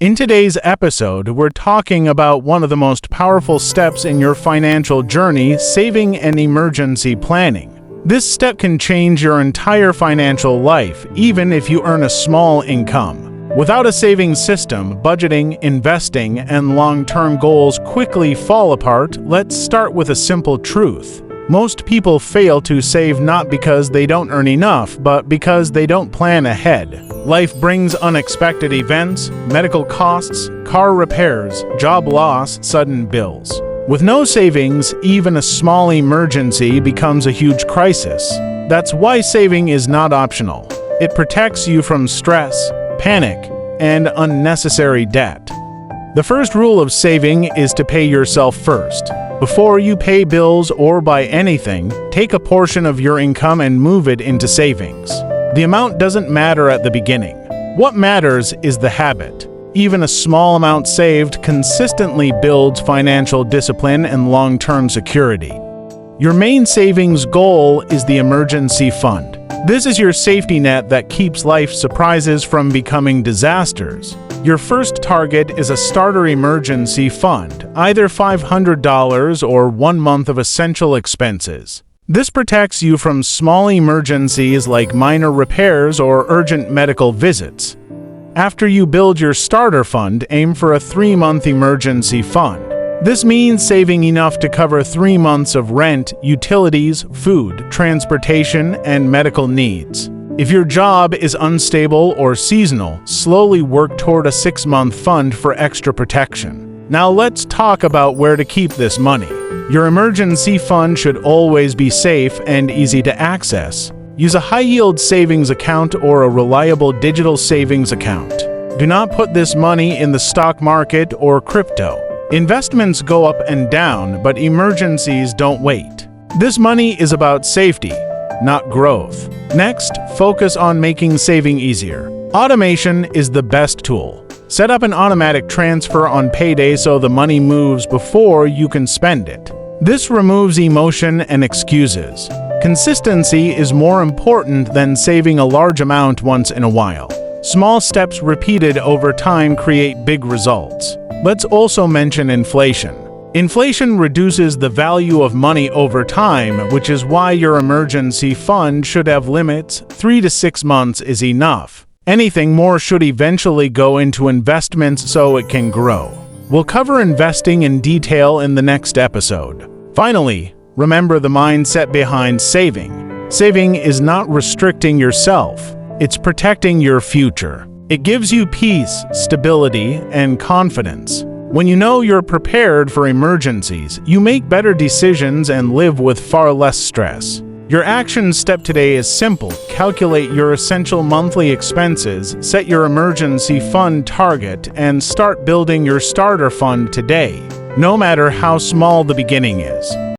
In today's episode, we're talking about one of the most powerful steps in your financial journey, saving and emergency planning. This step can change your entire financial life, even if you earn a small income. Without a savings system, budgeting, investing, and long-term goals quickly fall apart. Let's start with a simple truth. Most people fail to save not because they don't earn enough, but because they don't plan ahead. Life brings unexpected events, medical costs, car repairs, job loss, sudden bills. With no savings, even a small emergency becomes a huge crisis. That's why saving is not optional. It protects you from stress, panic, and unnecessary debt. The first rule of saving is to pay yourself first. Before you pay bills or buy anything, take a portion of your income and move it into savings. The amount doesn't matter at the beginning. What matters is the habit. Even a small amount saved consistently builds financial discipline and long-term security. Your main savings goal is the emergency fund. This is your safety net that keeps life surprises from becoming disasters. Your first target is a starter emergency fund, either $500 or 1 month of essential expenses. This protects you from small emergencies like minor repairs or urgent medical visits. After you build your starter fund, aim for a 3-month emergency fund. This means saving enough to cover 3 months of rent, utilities, food, transportation, and medical needs. If your job is unstable or seasonal, slowly work toward a 6-month fund for extra protection. Now let's talk about where to keep this money. Your emergency fund should always be safe and easy to access. Use a high-yield savings account or a reliable digital savings account. Do not put this money in the stock market or crypto. Investments go up and down, but emergencies don't wait. This money is about safety, not growth. Next, focus on making saving easier. Automation is the best tool. Set up an automatic transfer on payday so the money moves before you can spend it. This removes emotion and excuses. Consistency is more important than saving a large amount once in a while. Small steps repeated over time create big results. Let's also mention inflation. Inflation reduces the value of money over time, which is why your emergency fund should have limits. 3 to 6 months is enough. Anything more should eventually go into investments so it can grow. We'll cover investing in detail in the next episode. Finally, remember the mindset behind saving. Saving is not restricting yourself. It's protecting your future. It gives you peace, stability, and confidence. When you know you're prepared for emergencies, you make better decisions and live with far less stress. Your action step today is simple. Calculate your essential monthly expenses, set your emergency fund target, and start building your starter fund today, no matter how small the beginning is.